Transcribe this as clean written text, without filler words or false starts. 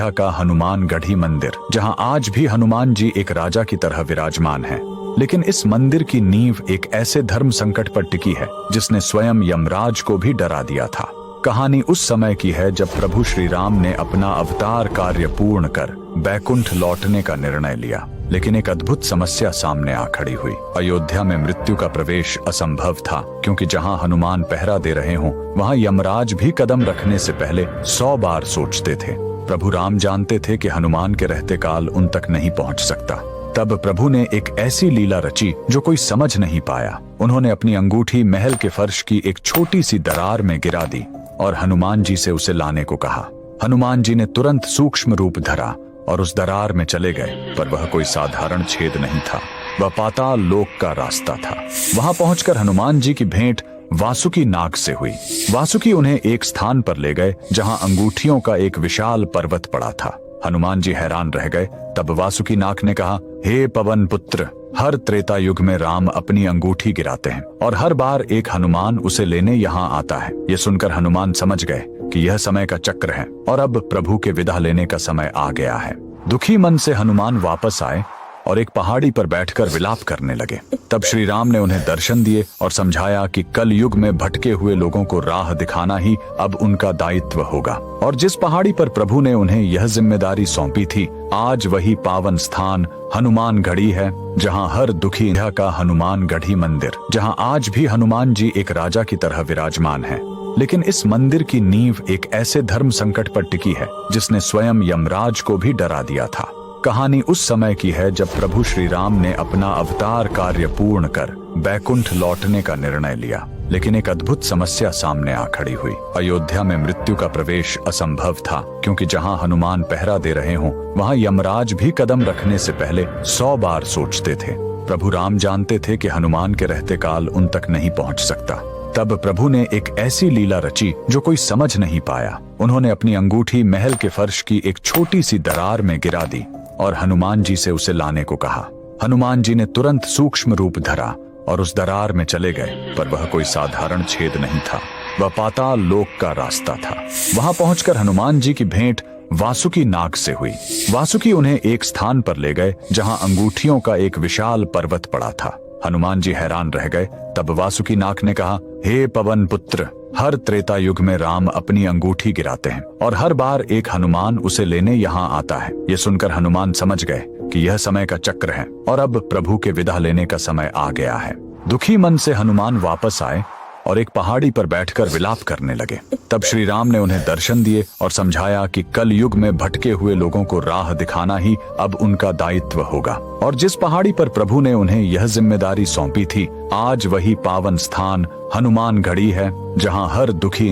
अयोध्या का हनुमानगढ़ी मंदिर, जहां आज भी हनुमान जी एक राजा की तरह विराजमान हैं। लेकिन इस मंदिर की नींव एक ऐसे धर्म संकट पर टिकी है जिसने स्वयं यमराज को भी डरा दिया था। कहानी उस समय की है जब प्रभु श्री राम ने अपना अवतार कार्य पूर्ण कर बैकुंठ लौटने का निर्णय लिया। लेकिन एक अद्भुत समस्या सामने आ खड़ी हुई। अयोध्या में मृत्यु का प्रवेश असंभव था, क्योंकि जहां हनुमान पहरा दे रहे हों वहां यमराज भी कदम रखने से पहले 100 बार सोचते थे। प्रभु राम जानते थे कि हनुमान के रहते काल उन तक नहीं पहुंच सकता। तब प्रभु ने एक ऐसी लीला रची जो कोई समझ नहीं पाया। उन्होंने अपनी अंगूठी महल के फर्श की एक छोटी सी दरार में गिरा दी और हनुमान जी से उसे लाने को कहा। हनुमान जी ने तुरंत सूक्ष्म रूप धरा और उस दरार में चले गए, पर वह कोई साधारण छेद नहीं था, वह पाताल लोक का रास्ता था। वहां पहुंचकर हनुमान जी की भेंट वासुकी नाग से हुई। वासुकी उन्हें एक स्थान पर ले गए जहां अंगूठियों का एक विशाल पर्वत पड़ा था। हनुमान जी हैरान रह गए। तब वासुकी नाग ने कहा, हे पवन पुत्र, हर त्रेता युग में राम अपनी अंगूठी गिराते हैं और हर बार एक हनुमान उसे लेने यहाँ आता है। ये सुनकर हनुमान समझ गए कि यह समय का चक्र है और अब प्रभु के विदा लेने का समय आ गया है। दुखी मन से हनुमान वापस आए और एक पहाड़ी पर बैठकर विलाप करने लगे। तब श्री राम ने उन्हें दर्शन दिए और समझाया कि कल युग में भटके हुए लोगों को राह दिखाना ही अब उनका दायित्व होगा। और जिस पहाड़ी पर प्रभु ने उन्हें यह जिम्मेदारी सौंपी थी, आज वही पावन स्थान हनुमानगढ़ी है, जहां हर दुखी का हनुमानगढ़ी मंदिर, जहां आज भी हनुमान जी एक राजा की तरह विराजमान है। लेकिन इस मंदिर की नींव एक ऐसे धर्म संकट पर टिकी है जिसने स्वयं यमराज को भी डरा दिया था। कहानी उस समय की है जब प्रभु श्री राम ने अपना अवतार कार्य पूर्ण कर बैकुंठ लौटने का निर्णय लिया। लेकिन एक अद्भुत समस्या सामने आ खड़ी हुई। अयोध्या में मृत्यु का प्रवेश असंभव था, क्योंकि जहां हनुमान पहरा दे रहे हों वहां यमराज भी कदम रखने से पहले 100 बार सोचते थे। प्रभु राम जानते थे कि हनुमान के रहते काल उन तक नहीं पहुंच सकता। तब प्रभु ने एक ऐसी लीला रची जो कोई समझ नहीं पाया। उन्होंने अपनी अंगूठी महल के फर्श की एक छोटी सी दरार में गिरा दी और हनुमान जी से उसे लाने को कहा। हनुमान जी ने तुरंत सूक्ष्म रूप धरा और उस दरार में चले गए, पर वह कोई साधारण छेद नहीं था, वह पाताल लोक का रास्ता था। वहां पहुंचकर हनुमान जी की भेंट वासुकी नाग से हुई। वासुकी उन्हें एक स्थान पर ले गए जहां अंगूठियों का एक विशाल पर्वत पड़ा था। हनुमान जी हैरान रह गए। तब वासुकी नाग ने कहा, हे पवन पुत्र, हर त्रेता युग में राम अपनी अंगूठी गिराते हैं और हर बार एक हनुमान उसे लेने यहाँ आता है। ये सुनकर हनुमान समझ गए कि यह समय का चक्र है और अब प्रभु के विदा लेने का समय आ गया है। दुखी मन से हनुमान वापस आए और एक पहाड़ी पर बैठकर विलाप करने लगे। तब श्री राम ने उन्हें दर्शन दिए और समझाया कि कल युग में भटके हुए लोगों को राह दिखाना ही अब उनका दायित्व होगा। और जिस पहाड़ी पर प्रभु ने उन्हें यह जिम्मेदारी सौंपी थी, आज वही पावन स्थान हनुमानगढ़ी है, जहां हर दुखी